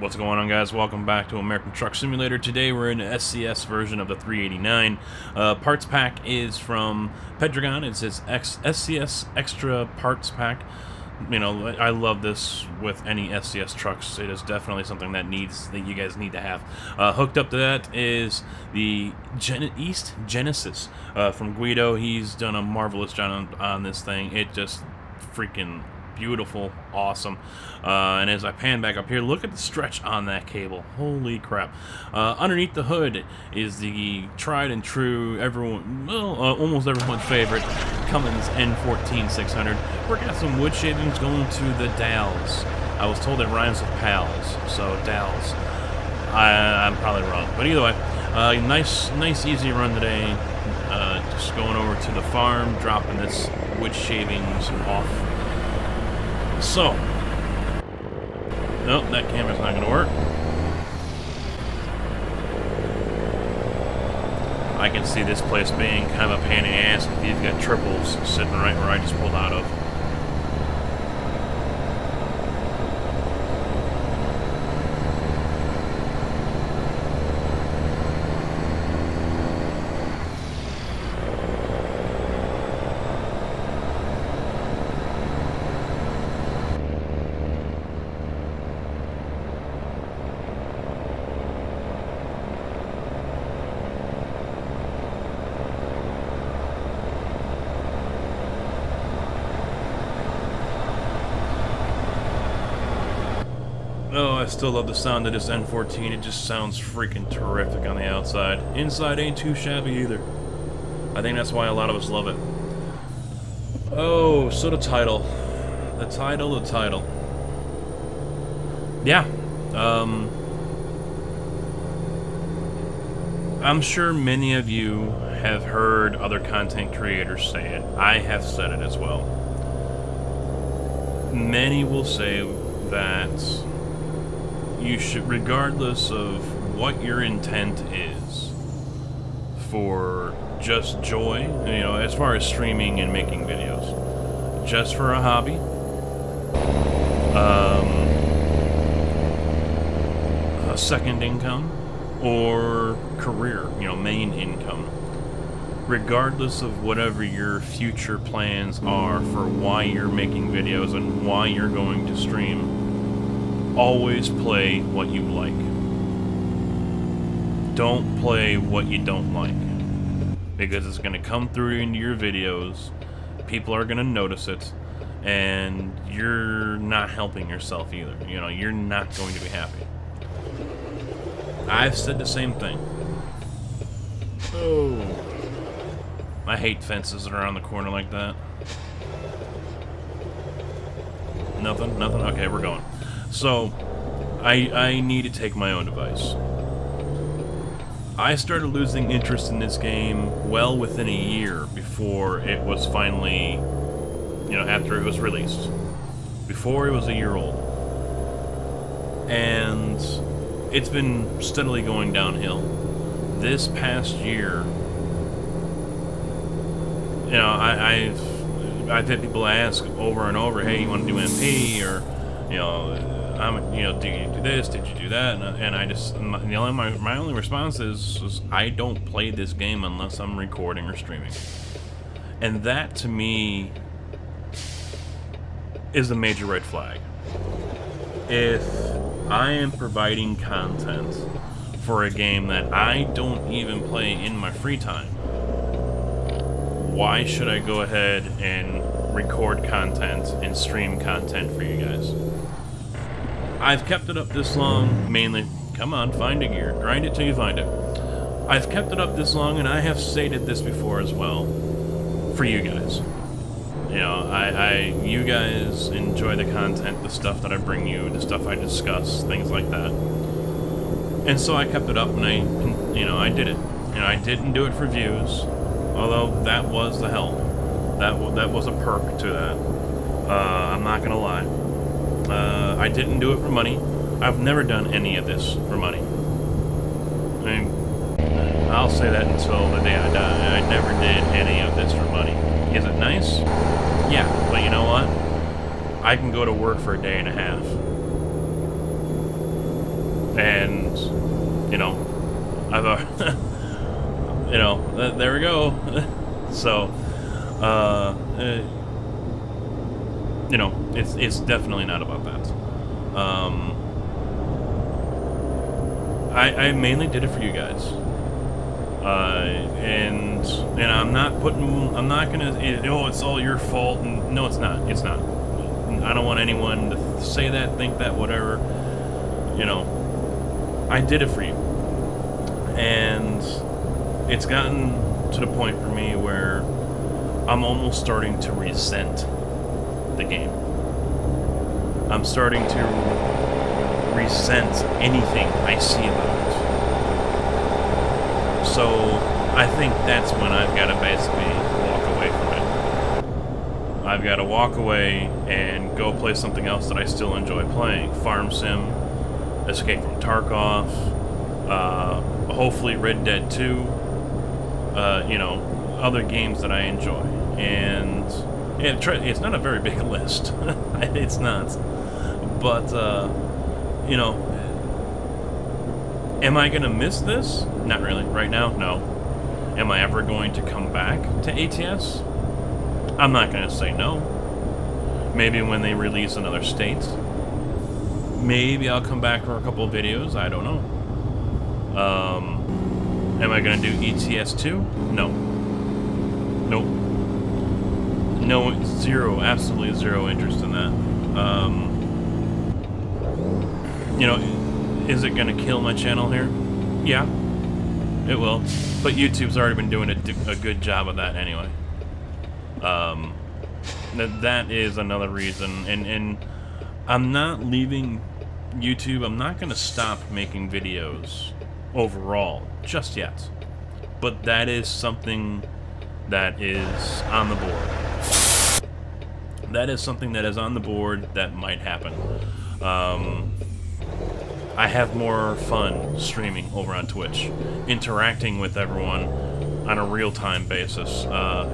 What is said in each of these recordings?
What's going on, guys? Welcome back to American Truck Simulator. Today we're in an SCS version of the 389. Parts pack is from Pedregon. It's his SCS Extra Parts Pack. You know, I love this with any SCS trucks. It is definitely something that you guys need to have. Hooked up to that is the East Genesis from Guido. He's done a marvelous job on this thing. It just freaking beautiful, awesome. And as I pan back up here, look at the stretch on that cable. Holy crap. Underneath the hood is the tried and true, almost everyone's favorite Cummins N14 600. We're got some wood shavings going to the Dals. I was told it rhymes with pals, so Dals. I'm probably wrong, but either way, nice easy run today. Just going over to the farm, dropping this wood shavings off. So, nope, that camera's not going to work. I can see this place being kind of a pain in the ass if you've got triples sitting right where I just pulled out of. Oh, I still love the sound of this N14. It just sounds freaking terrific on the outside. Inside ain't too shabby either. I think that's why a lot of us love it. Oh, so the title. The title. Yeah. I'm sure many of you have heard other content creators say it. I have said it as well. Many will say that you should, regardless of what your intent is for just joy, you know, as far as streaming and making videos, just for a hobby, a second income, or career, you know, main income, regardless of whatever your future plans are for why you're making videos and why you're going to stream, always play what you like. Don't play what you don't like, because it's going to come through into your videos, people are going to notice it, and you're not helping yourself either. You know, you're not going to be happy. I've said the same thing. Oh, I hate fences that are around the corner like that. Nothing? Okay, we're going. So, I need to take my own advice. I started losing interest in this game well within a year before it was finally, you know, after it was released. Before it was a year old. And it's been steadily going downhill. This past year, you know, I've had people ask over and over, hey, you want to do MP, or, you know, did you do this? Did you do that? And I just, my only response is I don't play this game unless I'm recording or streaming. And that, to me, is a major red flag. If I am providing content for a game that I don't even play in my free time, why should I go ahead and record content and stream content for you guys? I've kept it up this long, mainly, come on, find a gear, grind it till you find it. I've kept it up this long, and I have stated this before as well, for you guys. You know, you guys enjoy the content, the stuff that I bring you, the stuff I discuss, things like that. And so I kept it up, and I did it. You know, I didn't do it for views, although that was the help. That was a perk to that. I'm not gonna lie. I didn't do it for money. I've never done any of this for money. I mean, I'll say that until the day I die. I never did any of this for money. Is it nice? Yeah, but you know what? I can go to work for a day and a half. And, you know, I've, you know, there we go. So, you know, it's definitely not about that. I mainly did it for you guys. And I'm not gonna, oh, it's all your fault, and no, it's not. It's not. I don't want anyone to say that, think that, whatever. You know, I did it for you. And it's gotten to the point for me where I'm almost starting to resent the game. I'm starting to resent anything I see about it. So I think that's when I've got to basically walk away from it. I've got to walk away and go play something else that I still enjoy playing. Farm Sim, Escape from Tarkov, hopefully Red Dead 2, you know, other games that I enjoy. And it's not a very big list. It's not. But, you know, am I going to miss this? Not really. Right now, no. Am I ever going to come back to ATS? I'm not going to say no. Maybe when they release another state. Maybe I'll come back for a couple of videos. I don't know. Am I going to do ETS 2? No. Nope. No, zero, absolutely zero interest in that. You know, is it going to kill my channel here? Yeah, it will. But YouTube's already been doing a good job of that anyway. That is another reason. And I'm not leaving YouTube. I'm not going to stop making videos overall just yet. But that is something that is on the board. That is something that is on the board that might happen. I have more fun streaming over on Twitch, interacting with everyone on a real-time basis.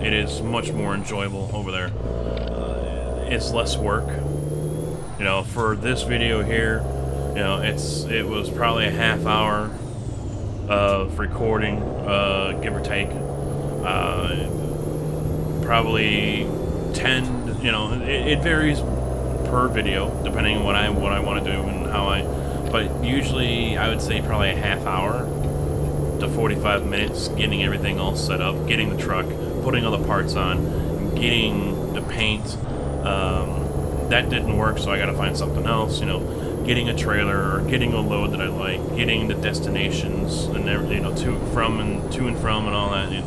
It is much more enjoyable over there. It's less work. You know, for this video here, you know, it was probably a half hour of recording, give or take. Probably 10. You know, it varies per video depending on what I want to do and how I. But usually, I would say probably a half hour to 45 minutes getting everything all set up, getting the truck, putting all the parts on, getting the paint. That didn't work, so I got to find something else. You know, getting a trailer or getting a load that I like, getting the destinations and everything. You know, to and from and all that. You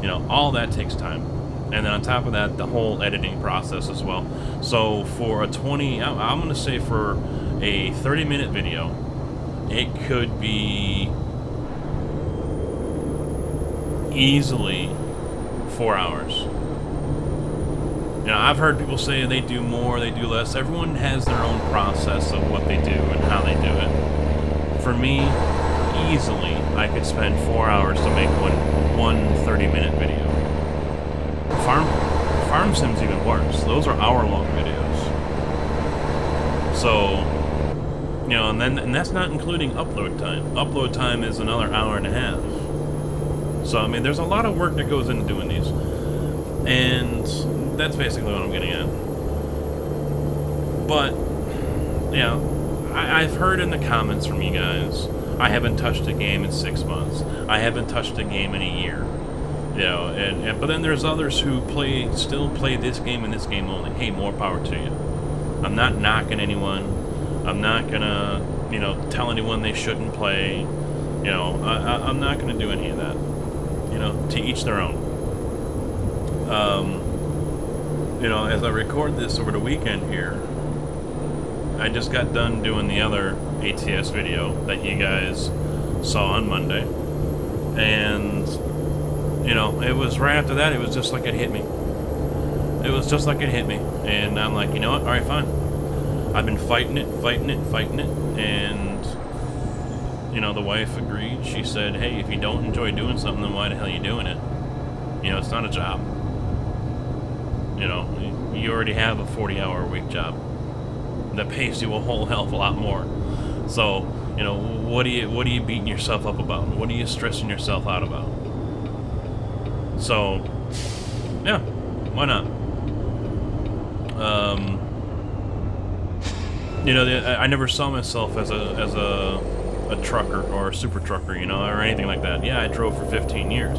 know, all that takes time. And then on top of that, the whole editing process as well. So for a I'm going to say for a 30-minute video, it could be easily 4 hours. You know, I've heard people say they do more, they do less. Everyone has their own process of what they do and how they do it. For me, easily, I could spend 4 hours to make one 30-minute video. Farm Sim's even worse. Those are hour-long videos. So, you know, and that's not including upload time. Upload time is another hour and a half. So, I mean, there's a lot of work that goes into doing these. And that's basically what I'm getting at. But, you know, I've heard in the comments from you guys, I haven't touched a game in 6 months. I haven't touched a game in a year. You know, but then there's others who still play this game and this game only. Hey, more power to you. I'm not knocking anyone. I'm not gonna, you know, tell anyone they shouldn't play. You know, I'm not gonna do any of that. You know, to each their own. You know, as I record this over the weekend here, I just got done doing the other ATS video that you guys saw on Monday, and you know, it was right after that, it was just like it hit me. It was just like it hit me. And I'm like, you know what? Alright, fine. I've been fighting it. And, you know, the wife agreed. She said, hey, if you don't enjoy doing something, then why the hell are you doing it? You know, it's not a job. You know, you already have a 40-hour-a-week job that pays you a whole hell of a lot more. So, You know, what are you beating yourself up about? What are you stressing yourself out about? So, yeah, why not? You know, I never saw myself as a trucker or a super trucker, you know, or anything like that. Yeah, I drove for 15 years.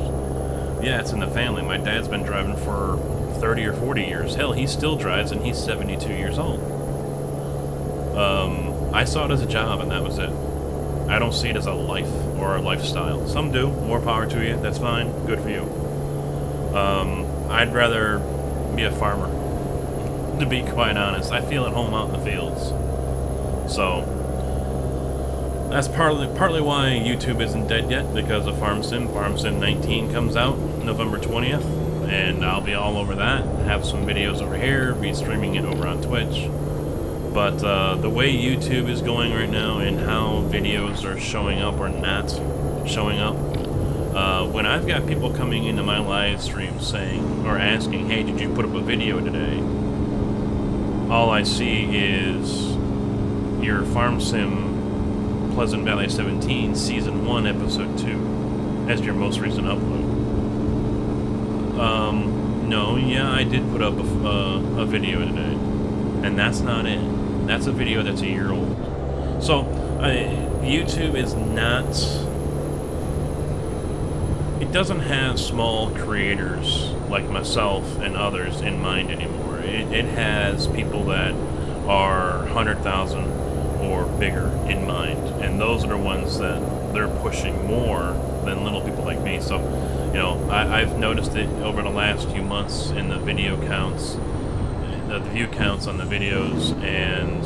Yeah, it's in the family. My dad's been driving for 30 or 40 years. Hell, he still drives, and he's 72 years old. I saw it as a job, and that was it. I don't see it as a life or a lifestyle. Some do. More power to you. That's fine. Good for you. I'd rather be a farmer, to be quite honest. I feel at home out in the fields. So, that's partly why YouTube isn't dead yet, because of Farm Sim 19 comes out November 20th, and I'll be all over that, have some videos over here, be streaming it over on Twitch. But the way YouTube is going right now and how videos are showing up or not showing up, when I've got people coming into my live stream saying, or asking, hey, did you put up a video today? All I see is your Farm Sim Pleasant Valley 17 Season 1 Episode 2 as your most recent upload. No, yeah, I did put up a video today, and that's not it. That's a video that's a year old. So, YouTube is not... It doesn't have small creators like myself and others in mind anymore. It has people that are 100,000 or bigger in mind, and those are the ones that they're pushing more than little people like me. So, you know, I've noticed it over the last few months in the video counts, the view counts on the videos, and,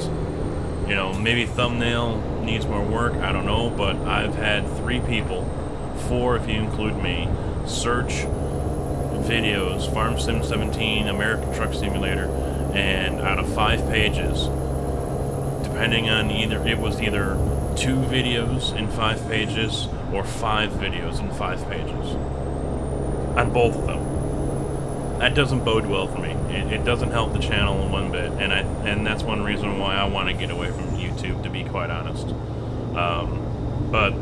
you know, maybe thumbnail needs more work, I don't know, but I've had 3 people, 4 if you include me, search videos, Farm Sim 17, American Truck Simulator, and out of 5 pages, depending on it was either 2 videos in 5 pages or 5 videos in 5 pages. On both of them. That doesn't bode well for me. It doesn't help the channel in one bit, and that's one reason why I want to get away from YouTube, to be quite honest. But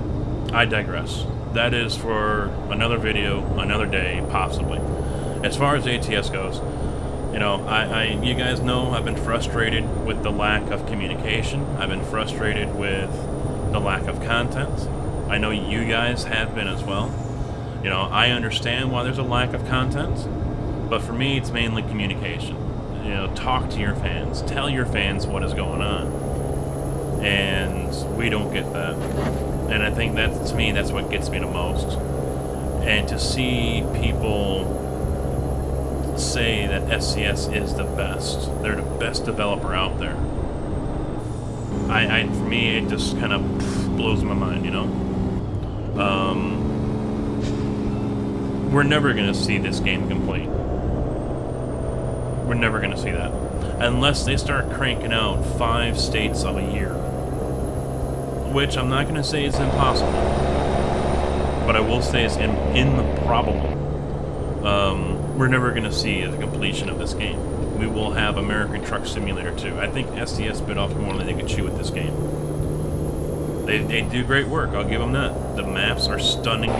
I digress. That is for another video, another day, possibly. As far as ATS goes, you know, you guys know I've been frustrated with the lack of communication. I've been frustrated with the lack of content. I know you guys have been as well. You know, I understand why there's a lack of content, but for me, it's mainly communication. You know, talk to your fans. Tell your fans what is going on. And we don't get that. And I think that, to me, that's what gets me the most. And to see people say that SCS is the best. They're the best developer out there. For me, it just kind of blows my mind, you know? We're never going to see this game complete. We're never going to see that. Unless they start cranking out 5 states of a year. Which I'm not going to say is impossible. But I will say it's improbable. We're never going to see the completion of this game. We will have American Truck Simulator 2. I think SCS bit off more than they could chew with this game. They do great work, I'll give them that. The maps are stunningly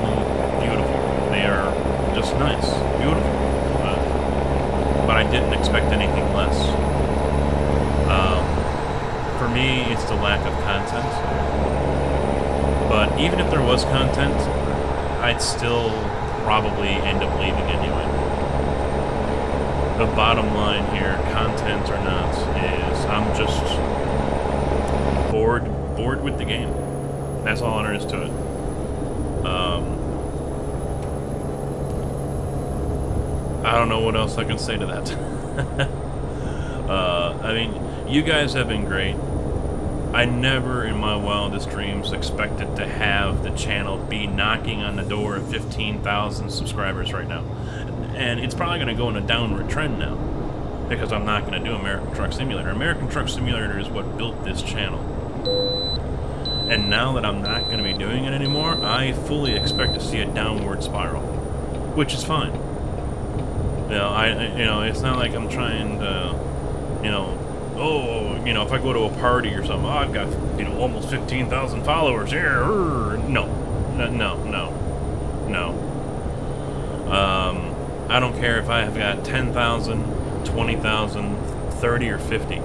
beautiful. They are just nice, beautiful. But I didn't expect anything less. For me, it's the lack of content. But even if there was content, I'd still probably end up leaving anyway. The bottom line here, content or not, is I'm just bored with the game. That's all there is to it. I don't know what else I can say to that. I mean, you guys have been great. I never in my wildest dreams expected to have the channel be knocking on the door of 15,000 subscribers right now. And it's probably going to go in a downward trend now, because I'm not going to do American Truck Simulator. American Truck Simulator is what built this channel. And now that I'm not going to be doing it anymore, I fully expect to see a downward spiral, which is fine. You know, it's not like I'm trying to, you know, oh, you know, if I go to a party or something, oh, I've got, you know, almost 15,000 followers here. No, no, no, no, no. I don't care if I have got 10,000, 20,000, 30 or 50. You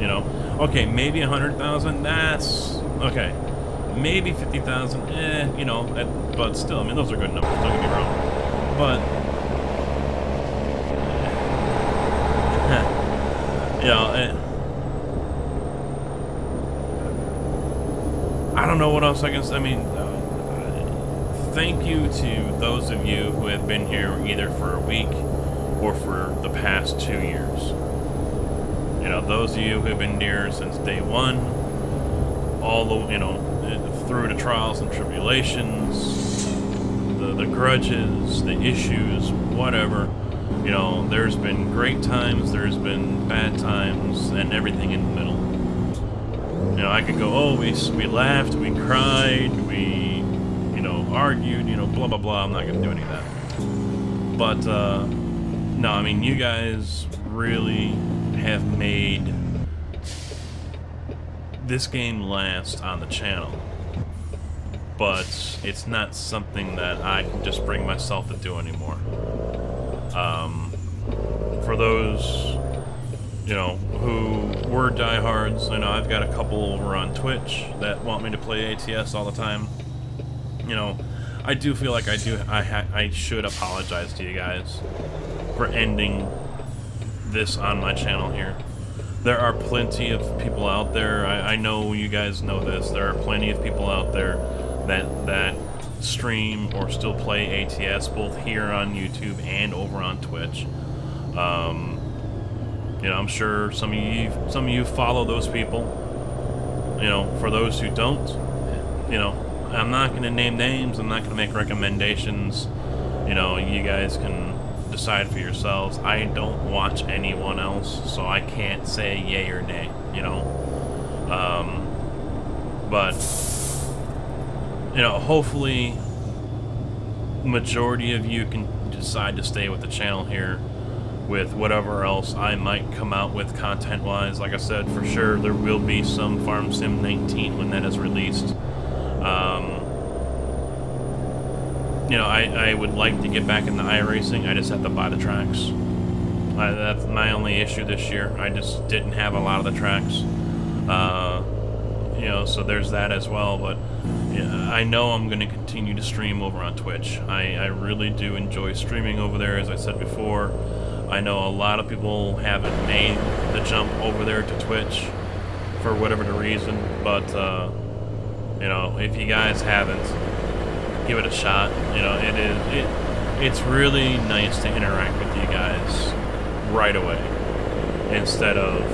know, okay, maybe 100,000. That's okay. Maybe 50,000. You know, but still, I mean, those are good numbers. Don't get me wrong. But you know, I don't know what else I can say. I mean, thank you to those of you who have been here either for a week or for the past 2 years. You know, those of you who have been here since day one, all the, you know, through the trials and tribulations, the grudges, the issues, whatever. You know, there's been great times, there's been bad times, and everything in the middle. You know, I could go, oh, we laughed, we cried, we, you know, argued, you know, blah, blah, blah. I'm not going to do any of that. But, no, I mean, you guys really have made this game last on the channel. But it's not something that I can just bring myself to do anymore. For those, you know, who were diehards, I know I've got a couple over on Twitch that want me to play ATS all the time. You know, I do feel like I should apologize to you guys for ending this on my channel here. There are plenty of people out there, I know you guys know this, there are plenty of people out there that stream or still play ATS both here on YouTube and over on Twitch. You know, I'm sure some of you follow those people. You know, for those who don't, you know, I'm not going to name names, I'm not going to make recommendations. You know, you guys can decide for yourselves. I don't watch anyone else, so I can't say yay or nay, you know. But, you know, hopefully majority of you can decide to stay with the channel here with whatever else I might come out with content-wise. Like I said, for sure there will be some Farm Sim 19 when that is released. You know, I would like to get back into iRacing. I just have to buy the tracks. That's my only issue this year. I just didn't have a lot of the tracks. You know, so there's that as well. But yeah, I know I'm going to continue to stream over on Twitch. I really do enjoy streaming over there, as I said before. I know a lot of people haven't made the jump over there to Twitch for whatever the reason, but you know, if you guys haven't, give it a shot. You know, it's really nice to interact with you guys right away instead of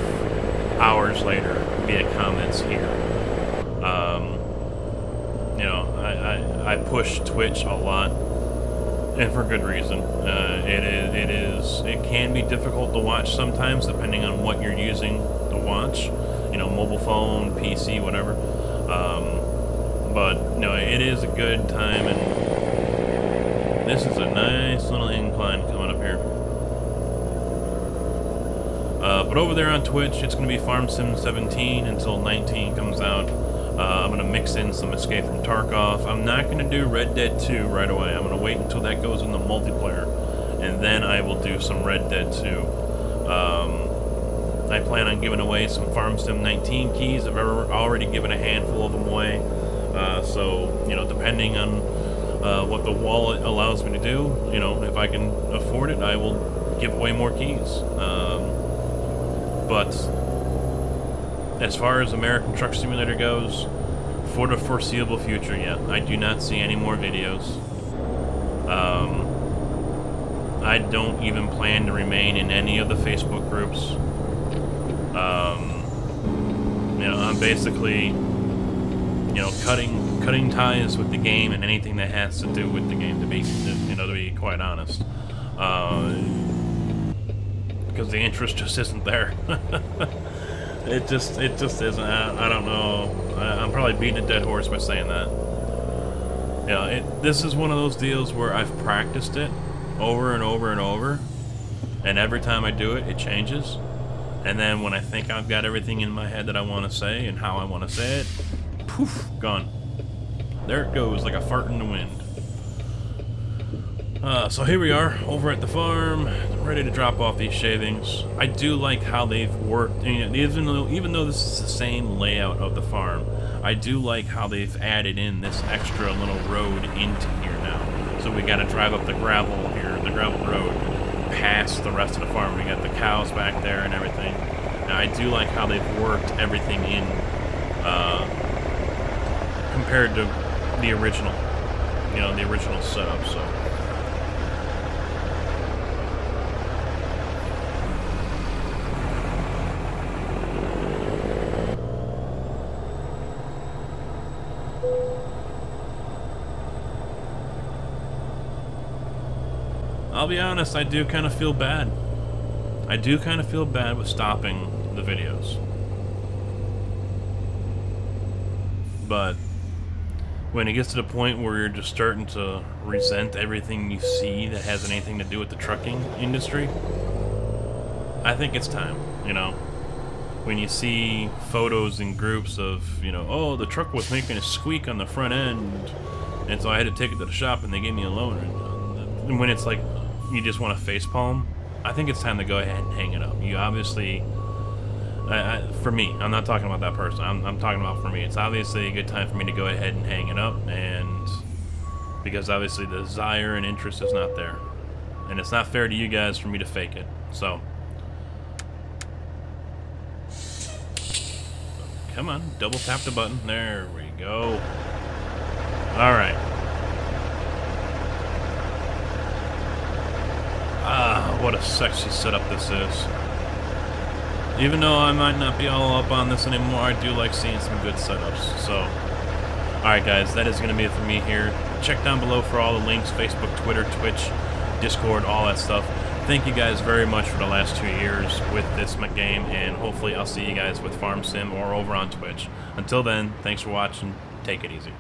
hours later via comments here. You know, I push Twitch a lot, and for good reason. It can be difficult to watch sometimes, depending on what you're using to watch. You know, mobile phone, PC, whatever. But you know, it is a good time, and this is a nice little incline coming up here. But over there on Twitch, it's going to be Farm Sim 17 until 19 comes out. I'm going to mix in some Escape from Tarkov. I'm not going to do Red Dead 2 right away. I'm going to wait until that goes into multiplayer, and then I will do some Red Dead 2. I plan on giving away some Farm Sim 19 keys. I've already given a handful of them away. So, you know, depending on what the wallet allows me to do, you know, if I can afford it, I will give away more keys. But as far as American Truck Simulator goes, for the foreseeable future, yeah, I do not see any more videos. I don't even plan to remain in any of the Facebook groups. You know, I'm basically, you know, cutting ties with the game and anything that has to do with the game, to be quite honest. Because the interest just isn't there. It just isn't. I don't know. I'm probably beating a dead horse by saying that. You know, this is one of those deals where I've practiced it over and over and over, and every time I do it, it changes. And then when I think I've got everything in my head that I want to say and how I want to say it, poof, gone. There it goes, like a fart in the wind. So here we are, over at the farm, ready to drop off these shavings. I do like how they've worked, you know, even though this is the same layout of the farm, I do like how they've added in this extra little road into here now. So we got to drive up the gravel here, the gravel road, past the rest of the farm. We got the cows back there and everything. Now I do like how they've worked everything in compared to the original, you know, the original setup. So. I'll be honest, I do kind of feel bad. I do kind of feel bad with stopping the videos. But when it gets to the point where you're just starting to resent everything you see that has anything to do with the trucking industry, I think it's time, you know. When you see photos in groups of, you know, oh, the truck was making a squeak on the front end, and so I had to take it to the shop and they gave me a loaner. And when it's like, you just want to facepalm, I think it's time to go ahead and hang it up. You obviously, for me, I'm not talking about that person, I'm talking about for me. It's obviously a good time for me to go ahead and hang it up, and because obviously the desire and interest is not there. And it's not fair to you guys for me to fake it. So, come on, double tap the button. There we go. Alright. Ah, what a sexy setup this is. Even though I might not be all up on this anymore, I do like seeing some good setups. So, alright guys, that is going to be it for me here. Check down below for all the links, Facebook, Twitter, Twitch, Discord, all that stuff. Thank you guys very much for the last 2 years with this game, and hopefully I'll see you guys with Farm Sim or over on Twitch. Until then, thanks for watching. Take it easy.